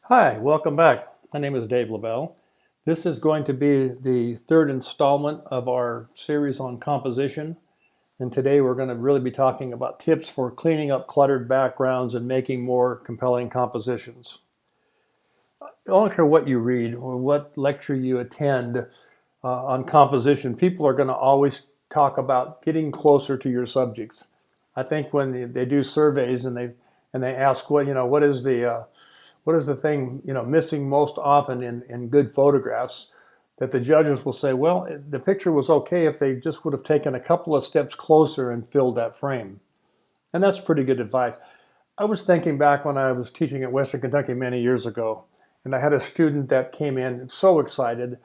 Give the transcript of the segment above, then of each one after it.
Hi, welcome back. My name is Dave LaBelle. This is going to be the third installment of our series on composition. And today we're going to really be talking about tips for cleaning up cluttered backgrounds and making more compelling compositions. I don't care what you read or what lecture you attend on composition, people are going to always talk about getting closer to your subjects. I think when they do surveys and they ask what is the thing missing most often in good photographs, that the judges will say, well, the picture was okay if they just would have taken a couple of steps closer and filled that frame. And that's pretty good advice. I was thinking back when I was teaching at Western Kentucky many years ago, and I had a student that came in so excited.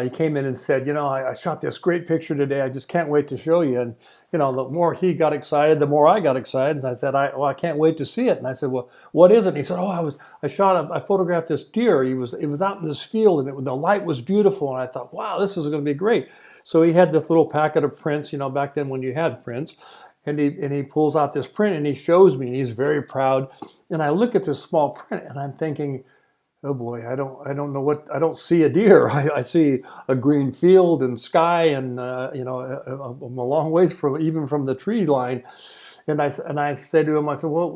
He came in and said, I shot this great picture today. I just can't wait to show you. And, the more he got excited, the more I got excited. And I said, I can't wait to see it. And I said, well, what is it? And he said, I photographed this deer. It was out in this field, and the light was beautiful. And I thought, wow, this is going to be great. So he had this little packet of prints, back then when you had prints. And he pulls out this print and he shows me, and he's very proud. And I look at this small print and I'm thinking, oh boy, I don't see a deer. I see a green field and sky and a long ways from the tree line. And I said to him, I said, well,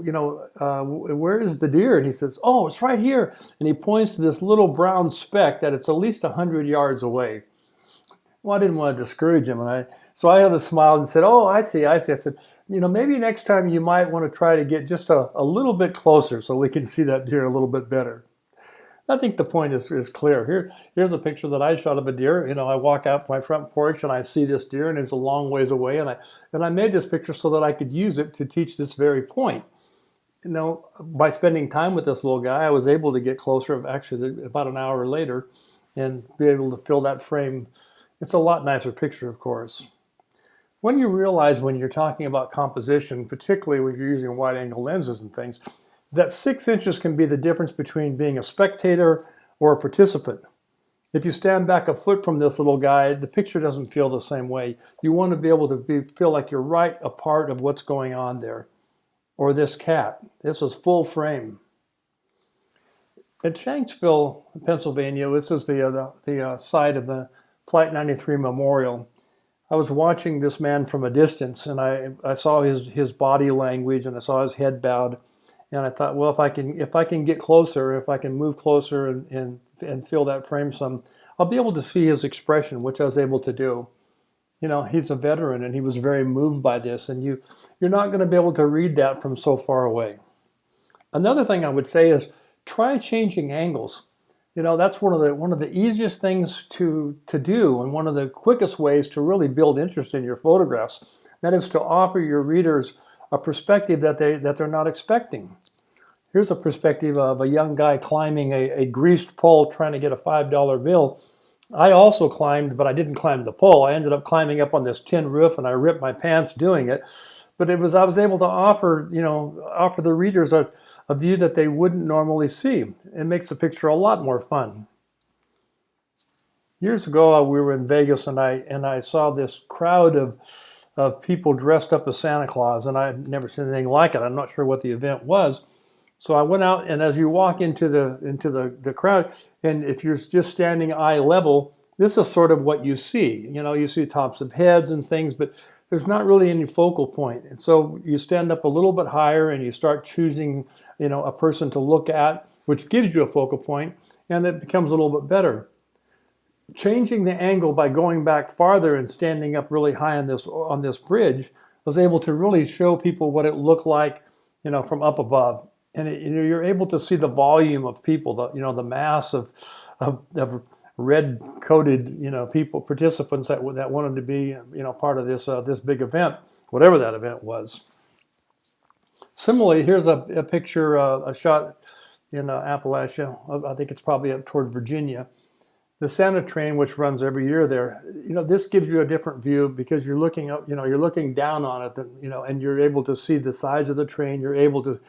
where is the deer? And he says, oh, it's right here. And he points to this little brown speck that it's at least 100 yards away. Well, I didn't want to discourage him, so I had a smile and said, oh, I see. I said, maybe next time you might want to try to get just a little bit closer so we can see that deer a little bit better. I think the point is clear. Here's a picture that I shot of a deer. I walk out my front porch and I see this deer, and it's a long ways away. And I made this picture so that I could use it to teach this very point. By spending time with this little guy, I was able to get closer, actually about an hour later, and be able to fill that frame. It's a lot nicer picture, of course. When you realize when you're talking about composition, particularly when you're using wide-angle lenses and things, that 6 inches can be the difference between being a spectator or a participant. If you stand back a foot from this little guy, the picture doesn't feel the same way. You want to be able to feel like you're right a part of what's going on there. Or this cat. This is full frame. At Shanksville, Pennsylvania, this is the site of the Flight 93 Memorial. I was watching this man from a distance, and I saw his body language, and I saw his head bowed. And I thought, well, if I can get closer, if I can move closer and fill that frame some, I'll be able to see his expression, which I was able to do. He's a veteran, and he was very moved by this, and you're not going to be able to read that from so far away. Another thing I would say is try changing angles. That's one of the easiest things to do, and one of the quickest ways to really build interest in your photographs. That is to offer your readers a perspective that they're not expecting. Here's a perspective of a young guy climbing a greased pole trying to get a $5 bill. I also climbed, but I didn't climb the pole. I ended up climbing up on this tin roof, and I ripped my pants doing it. But I was able to offer the readers a view that they wouldn't normally see. It makes the picture a lot more fun. Years ago, we were in Vegas, and I saw this crowd of people dressed up as Santa Claus, and I'd never seen anything like it. I'm not sure what the event was. So I went out, and as you walk into the crowd, and if you're just standing eye level, this is sort of what you see. You see tops of heads and things, but there's not really any focal point. And so you stand up a little bit higher, and you start choosing, a person to look at, which gives you a focal point, and it becomes a little bit better. Changing the angle by going back farther and standing up really high on this bridge was able to really show people what it looked like, from up above. And you're able to see the volume of people, the mass of red-coated, people, participants that wanted to be, part of this big event, whatever that event was. Similarly, here's a picture, a shot in Appalachia. I think it's probably up toward Virginia. The Santa train, which runs every year there, this gives you a different view because you're looking up, you're looking down on it, and you're able to see the size of the train. You're able to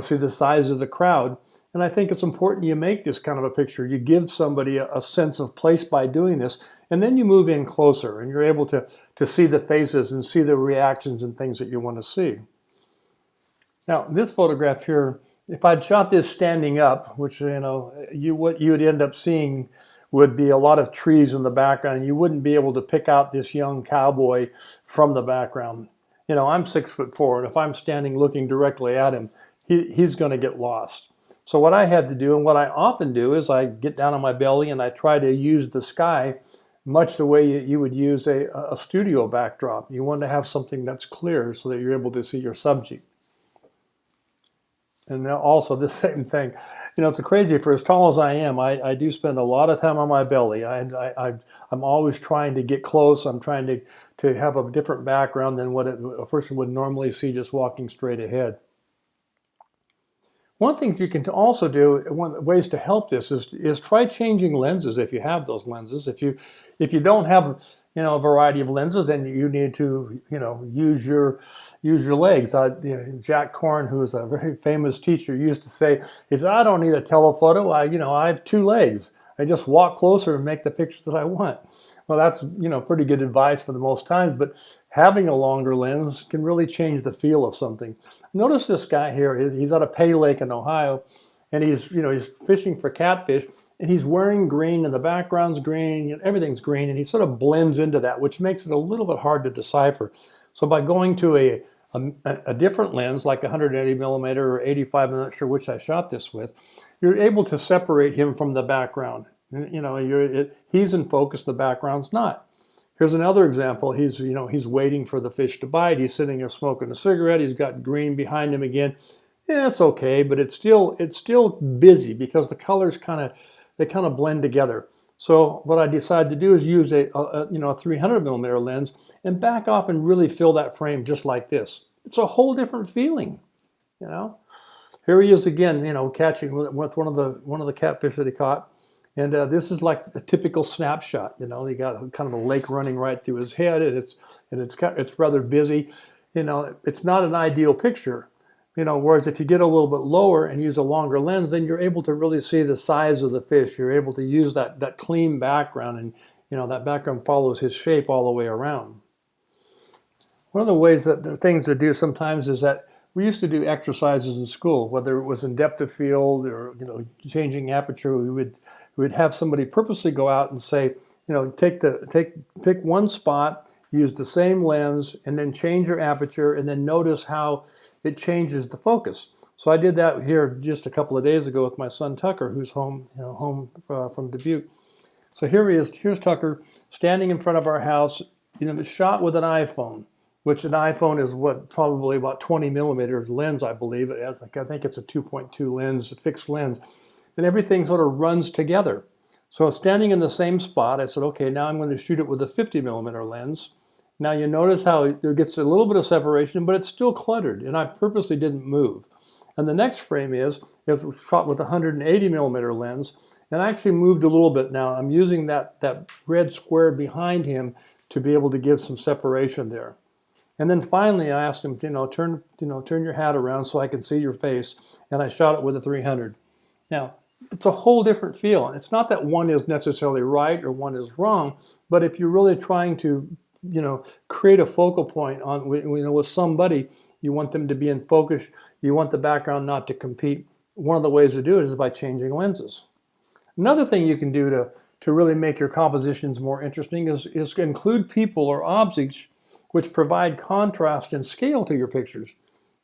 see the size of the crowd. And I think it's important you make this kind of a picture. You give somebody a sense of place by doing this, and then you move in closer, and you're able to see the faces and see the reactions and things that you want to see. Now, this photograph here If I'd shot this standing up, which, what you would end up seeing would be a lot of trees in the background, and you wouldn't be able to pick out this young cowboy from the background. I'm 6'4", and if I'm standing looking directly at him, he's going to get lost. So what I had to do, and what I often do, is I get down on my belly and I try to use the sky much the way you would use a studio backdrop. You want to have something that's clear so that you're able to see your subject. And also the same thing, it's crazy. For as tall as I am, I do spend a lot of time on my belly. I'm always trying to get close. I'm trying to have a different background than what a person would normally see just walking straight ahead. One thing you can also do, one of the ways to help this is try changing lenses if you have those lenses. If you don't have a variety of lenses, then you need to use your legs. Jack Korn, who is a very famous teacher, used to say, "I don't need a telephoto. I have two legs. I just walk closer and make the picture that I want." Well, that's pretty good advice for the most times, but having a longer lens can really change the feel of something. Notice this guy here. He's at a pay lake in Ohio, and he's fishing for catfish, and he's wearing green, and the background's green, everything's green, and he sort of blends into that, which makes it a little bit hard to decipher. So by going to a different lens, like 180 millimeter or 85, I'm not sure which I shot this with, you're able to separate him from the background. He's in focus, the background's not. Here's another example. He's waiting for the fish to bite. He's sitting there smoking a cigarette. He's got green behind him again. Yeah, it's okay, but it's still busy because the colors kind of blend together. So what I decided to do is use a 300 millimeter lens and back off and really fill that frame just like this. It's a whole different feeling, Here he is again, catching with one of the catfish that he caught. And this is like a typical snapshot. You got kind of a lake running right through his head, and it's rather busy. It's not an ideal picture. Whereas if you get a little bit lower and use a longer lens, then you're able to really see the size of the fish. You're able to use that clean background, and that background follows his shape all the way around. One of the ways that the things to do sometimes is that we used to do exercises in school, whether it was in depth of field or changing aperture. We would have somebody purposely go out and say, pick one spot, use the same lens, and then change your aperture, and then notice how it changes the focus. So I did that here just a couple of days ago with my son Tucker, who's home from Dubuque. So here he is. Here's Tucker standing in front of our house. The shot with an iPhone, which an iPhone is probably about 20 millimeters lens, I believe. I think it's a 2.2 lens, a fixed lens. And everything sort of runs together. So standing in the same spot, I said, okay, now I'm going to shoot it with a 50 millimeter lens. Now you notice how it gets a little bit of separation, but it's still cluttered, and I purposely didn't move. And the next frame is shot with a 180 millimeter lens, and I actually moved a little bit now. I'm using that red square behind him to be able to give some separation there. And then finally, I asked him, turn your hat around so I can see your face, and I shot it with a 300. Now, it's a whole different feel. It's not that one is necessarily right or one is wrong, but if you're really trying to, create a focal point with somebody, you want them to be in focus, you want the background not to compete. One of the ways to do it is by changing lenses. Another thing you can do to really make your compositions more interesting is include people or objects which provide contrast and scale to your pictures.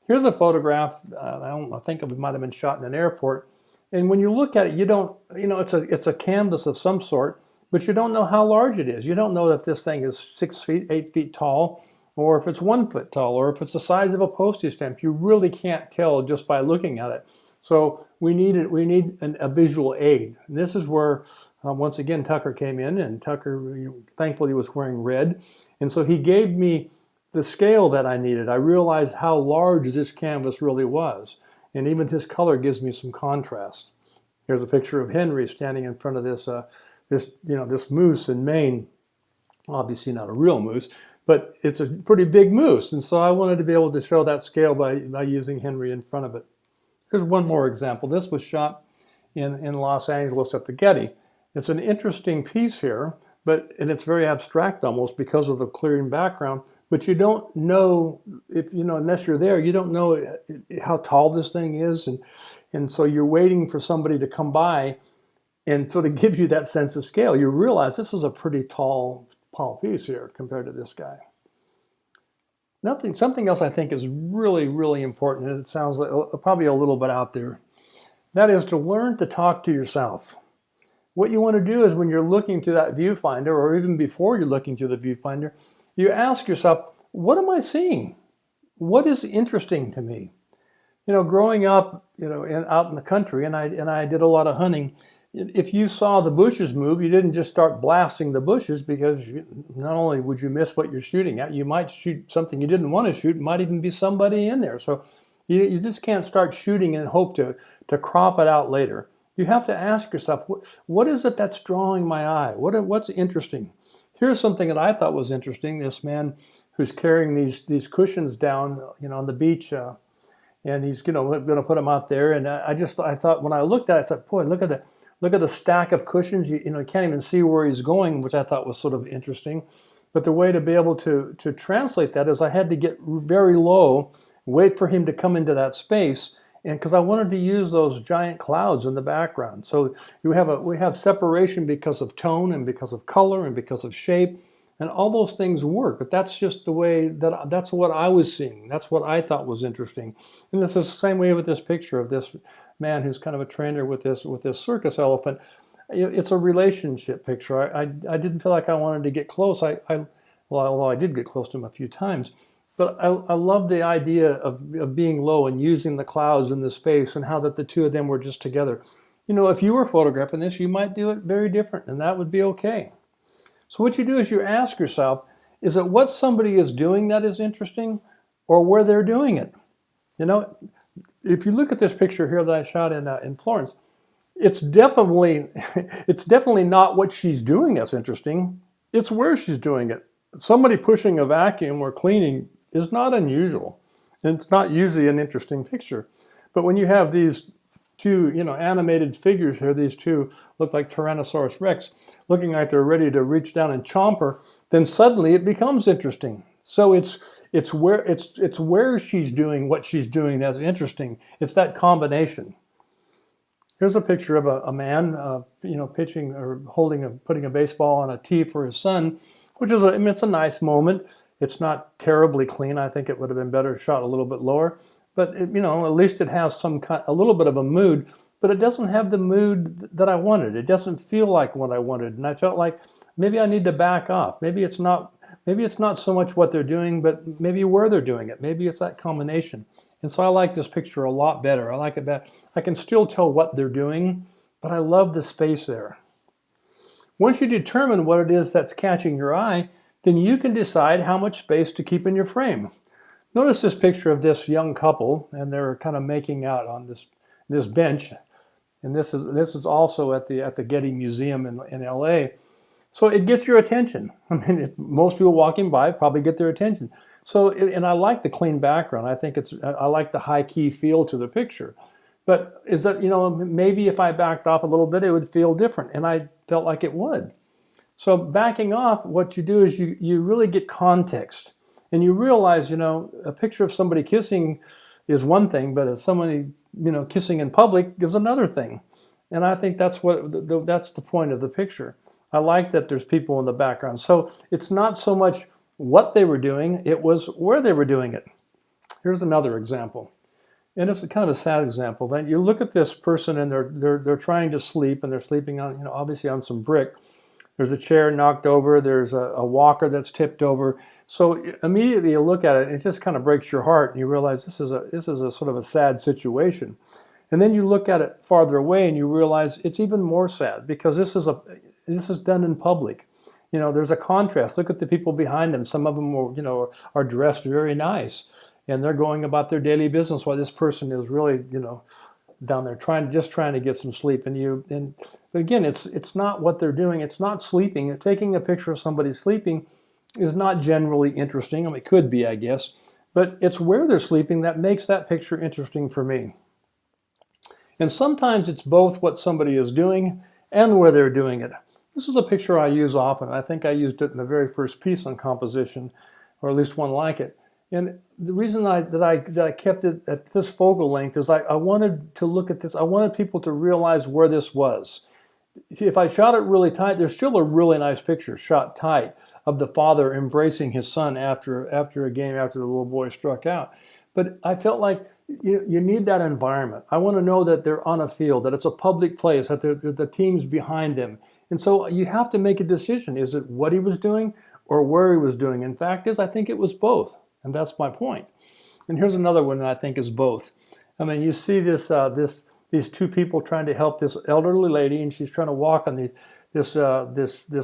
Here's a photograph. I think it might have been shot in an airport. And when you look at it, you don't, it's a canvas of some sort, but you don't know how large it is. You don't know if this thing is 6 feet, 8 feet tall, or if it's 1 foot tall, or if it's the size of a postage stamp. You really can't tell just by looking at it. So we need a visual aid. And this is where, once again, Tucker came in, and Tucker, thankfully, was wearing red. And so he gave me the scale that I needed. I realized how large this canvas really was. And even his color gives me some contrast. Here's a picture of Henry standing in front of this moose in Maine. Obviously not a real moose, but it's a pretty big moose. And so I wanted to be able to show that scale by using Henry in front of it. Here's one more example. This was shot in Los Angeles at the Getty. It's an interesting piece here, and it's very abstract almost because of the clearing background. but you don't know if, unless you're there, you don't know how tall this thing is. And so you're waiting for somebody to come by and sort of give you that sense of scale. You realize this is a pretty tall piece here compared to this guy. Something else I think is really, really important, and it sounds like probably a little bit out there. That is to learn to talk to yourself. What you want to do is when you're looking through that viewfinder, or even before you're looking through the viewfinder, you ask yourself, what am I seeing? What is interesting to me? Growing up, out in the country, and I did a lot of hunting. If you saw the bushes move, you didn't just start blasting the bushes, because not only would you miss what you're shooting at, you might shoot something you didn't want to shoot. It might even be somebody in there. So you just can't start shooting and hope to crop it out later. You have to ask yourself, what is it that's drawing my eye? What's interesting? Here's something that I thought was interesting. This man who's carrying these cushions down, on the beach, and he's going to put them out there. And I thought, when I looked at it, I thought, boy, look at the stack of cushions. You can't even see where he's going, which I thought was sort of interesting. But the way to be able to translate that is I had to get very low, wait for him to come into that space, and because I wanted to use those giant clouds in the background. So we have separation because of tone and because of color and because of shape, and all those things work. But that's just the way that's what I was seeing. That's what I thought was interesting. And this is the same way with this picture of this man who's kind of a trainer with this circus elephant. It's a relationship picture. I didn't feel like I wanted to get close. Although I did get close to him a few times. But I love the idea of being low and using the clouds in the space, and how that the two of them were just together. If you were photographing this, you might do it very different, and that would be okay. So what you do is you ask yourself, is it what somebody is doing that is interesting, or where they're doing it? If you look at this picture here that I shot in Florence, it's definitely not what she's doing that's interesting. It's where she's doing it. Somebody pushing a vacuum or cleaning is not unusual. And it's not usually an interesting picture. But when you have these two, animated figures here, these two look like Tyrannosaurus Rex, looking like they're ready to reach down and chomp her, then suddenly it becomes interesting. So it's where she's doing what she's doing that's interesting. It's that combination. Here's a picture of a man, pitching or putting a baseball on a tee for his son, which is it's a nice moment. It's not terribly clean. I think it would have been better shot a little bit lower, but at least it has a little bit of a mood. But it doesn't have the mood that I wanted. It doesn't feel like what I wanted, and I felt like maybe I need to back off. Maybe it's not so much what they're doing, but maybe where they're doing it. Maybe it's that combination. And so I like this picture a lot better. I like it better. I can still tell what they're doing, but I love the space there. Once you determine what it is that's catching your eye, then you can decide how much space to keep in your frame. Notice this picture of this young couple, and they're kind of making out on this bench. And this is also at the Getty Museum in LA. So it gets your attention. I mean, most people walking by probably get their attention. So, and I like the clean background. I like the high key feel to the picture. But is that, maybe if I backed off a little bit, it would feel different. And I felt like it would. So backing off, what you do is you really get context. And you realize, a picture of somebody kissing is one thing, but as somebody, kissing in public is another thing. And I think that's the point of the picture. I like that there's people in the background. So it's not so much what they were doing, it was where they were doing it. Here's another example. And it's kind of a sad example. Then you look at this person and they're trying to sleep, and they're sleeping on, obviously on some brick. There's a chair knocked over, there's a walker that's tipped over. So immediately you look at it, and it just kind of breaks your heart, and you realize this is a sort of a sad situation. And then you look at it farther away and you realize it's even more sad, because this is done in public. There's a contrast. Look at the people behind them. Some of them are dressed very nice, and they're going about their daily business, while this person is really, down there trying to get some sleep. And again, it's not what they're doing. It's not sleeping. Taking a picture of somebody sleeping is not generally interesting. I mean, it could be, I guess, but it's where they're sleeping that makes that picture interesting for me. And sometimes it's both what somebody is doing and where they're doing it. This is a picture I use often. I think I used it in the very first piece on composition, or at least one like it. And the reason that I kept it at this focal length is I wanted to look at this. I wanted people to realize where this was. If I shot it really tight, there's still a really nice picture shot tight of the father embracing his son after a game, after the little boy struck out. But I felt like you need that environment. I want to know that they're on a field, that it's a public place, that the team's behind them. And so you have to make a decision. Is it what he was doing or where he was doing? In fact, I think it was both. And that's my point. And here's another one that I think is both. I mean, you see these two people trying to help this elderly lady, and she's trying to walk on this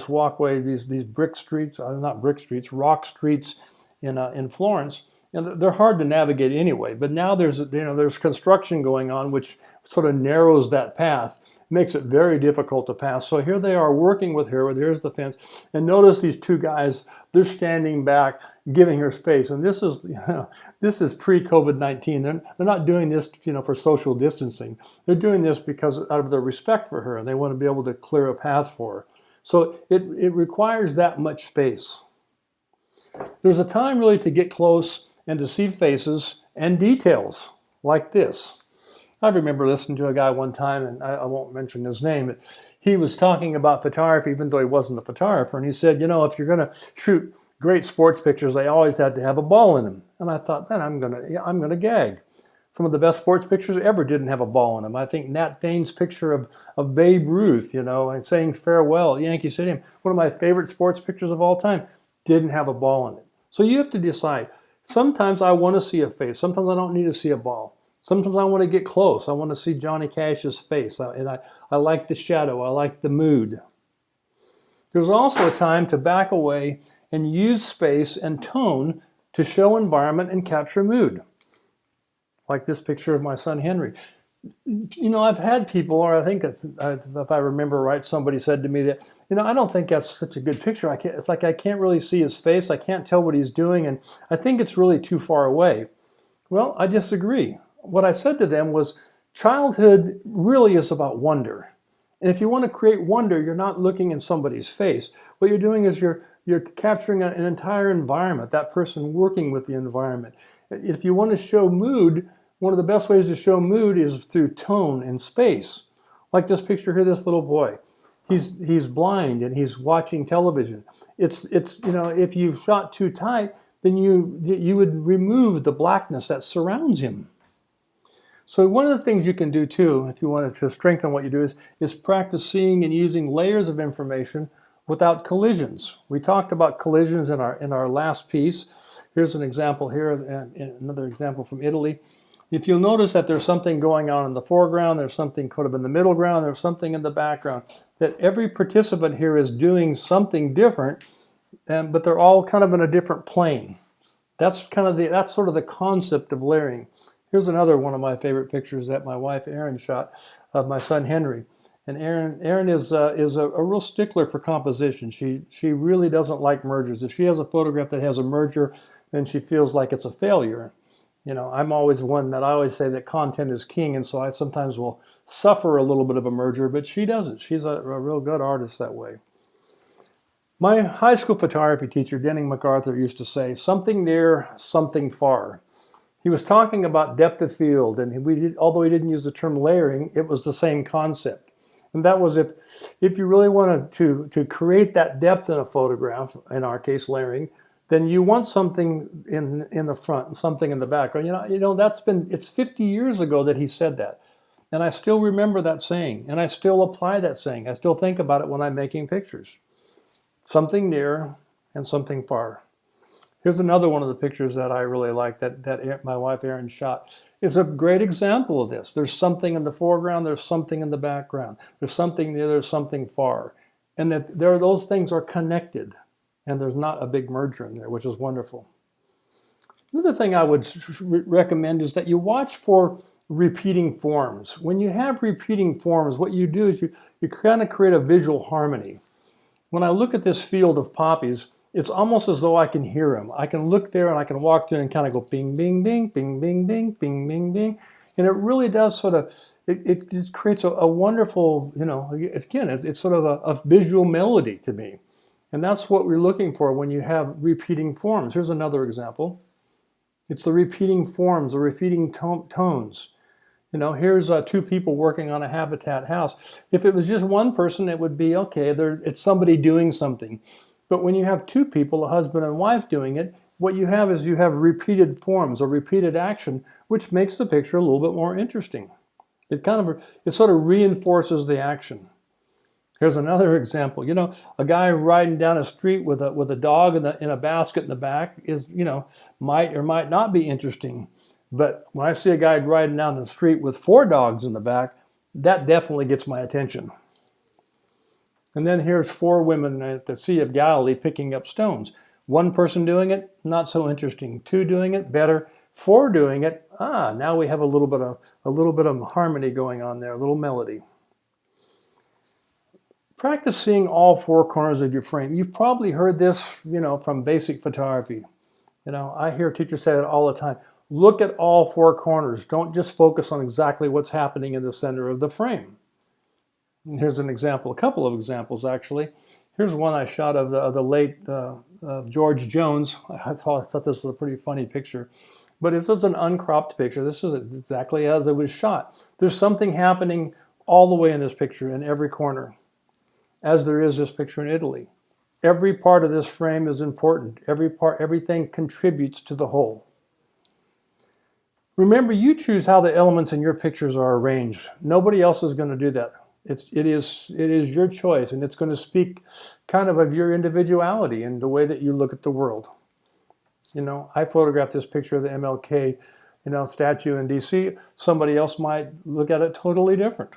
walkway, these brick streets, not brick streets, rock streets in Florence. And they're hard to navigate anyway. But now there's construction going on, which sort of narrows that path, makes it very difficult to pass. So here they are working with her. There's the fence, and notice these two guys. They're standing back, giving her space. And this is pre-COVID-19. They're not doing this for social distancing. They're doing this because out of their respect for her, and they want to be able to clear a path for her. So it requires that much space. There's a time really to get close and to see faces and details like this. I remember listening to a guy one time, and I won't mention his name, but he was talking about photography, even though he wasn't a photographer. And he said, if you're going to shoot great sports pictures, they always had to have a ball in them. And I thought, man, I'm gonna gag. Some of the best sports pictures ever didn't have a ball in them. I think Nat Fane's picture of Babe Ruth, and saying farewell at Yankee Stadium, one of my favorite sports pictures of all time, didn't have a ball in it. So you have to decide. Sometimes I want to see a face. Sometimes I don't need to see a ball. Sometimes I want to get close. I want to see Johnny Cash's face. And I like the shadow. I like the mood. There's also a time to back away and use space and tone to show environment and capture mood. Like this picture of my son Henry. I've had people, or I think if I remember right, somebody said to me that, I don't think that's such a good picture. It's like I can't really see his face. I can't tell what he's doing, and I think it's really too far away. Well, I disagree. What I said to them was, childhood really is about wonder. And if you want to create wonder, you're not looking in somebody's face. What you're doing is you're capturing an entire environment, that person working with the environment. If you want to show mood, one of the best ways to show mood is through tone and space. Like this picture here, this little boy. He's blind and he's watching television. It's if you shot too tight, then you would remove the blackness that surrounds him. So one of the things you can do too, if you wanted to strengthen what you do, is practice seeing and using layers of information without collisions. We talked about collisions in our last piece. Here's an example here, and another example from Italy. If you'll notice that there's something going on in the foreground, there's something kind of in the middle ground, there's something in the background, that every participant here is doing something different, but they're all kind of in a different plane. That's sort of the concept of layering. Here's another one of my favorite pictures that my wife Erin shot of my son Henry. And Erin is a real stickler for composition. She really doesn't like mergers. If she has a photograph that has a merger, then she feels like it's a failure. I'm always one that I always say that content is king, and so I sometimes will suffer a little bit of a merger, but she doesn't. She's a real good artist that way. My high school photography teacher, Denning MacArthur, used to say, something near, something far. He was talking about depth of field, and although he didn't use the term layering, it was the same concept. And that was if you really wanted to create that depth in a photograph, in our case layering, then you want something in the front and something in the background. It's 50 years ago that he said that. And I still remember that saying, and I still apply that saying. I still think about it when I'm making pictures. Something near and something far. Here's another one of the pictures that I really like that my wife Erin shot. It's a great example of this. There's something in the foreground, there's something in the background. There's something near, there's something far. And that those things are connected. And there's not a big merger in there, which is wonderful. Another thing I would recommend is that you watch for repeating forms. When you have repeating forms, what you do is you kind of create a visual harmony. When I look at this field of poppies, it's almost as though I can hear them. I can look there and I can walk through and kind of go bing, bing, bing, bing, bing, bing, bing, bing, bing. And it really does sort of, it just creates a wonderful, again, it's sort of a visual melody to me. And that's what we're looking for when you have repeating forms. Here's another example. It's the repeating forms, the repeating tones. You know, here's two people working on a habitat house. If it was just one person, it would be okay. It's somebody doing something. But when you have two people, a husband and wife doing it, what you have is you have repeated forms or repeated action, which makes the picture a little bit more interesting. It sort of reinforces the action. Here's another example. You know, a guy riding down a street with a dog in a basket in the back is, you know, might or might not be interesting. But when I see a guy riding down the street with 4 dogs in the back, that definitely gets my attention. And then here's 4 women at the Sea of Galilee picking up stones. 1 person doing it, not so interesting. 2 doing it, better. 4 doing it, now we have a little bit of harmony going on there, a little melody. Practice seeing all 4 corners of your frame. You've probably heard this, you know, from basic photography. You know, I hear teachers say it all the time. Look at all 4 corners. Don't just focus on exactly what's happening in the center of the frame. And here's an example, a couple of examples actually. Here's one I shot of the late George Jones. I thought this was a pretty funny picture. But this was an uncropped picture. This is exactly as it was shot. There's something happening all the way in this picture in every corner, as there is this picture in Italy. Every part of this frame is important. Everything contributes to the whole. Remember, you choose how the elements in your pictures are arranged. Nobody else is going to do that. It is your choice, and it's going to speak kind of your individuality and the way that you look at the world. You know, I photographed this picture of the MLK, you know, statue in D.C. Somebody else might look at it totally different.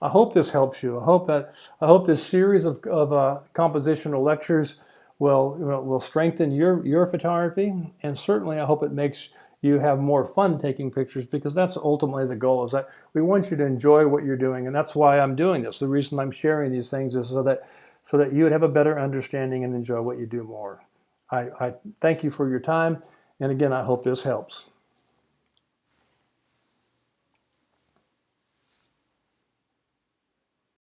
I hope this helps you. I hope this series of compositional lectures will strengthen your photography, and certainly I hope it makes you have more fun taking pictures, because that's ultimately the goal, is that we want you to enjoy what you're doing, and that's why I'm doing this. The reason I'm sharing these things is so that you would have a better understanding and enjoy what you do more. I thank you for your time, and again, I hope this helps.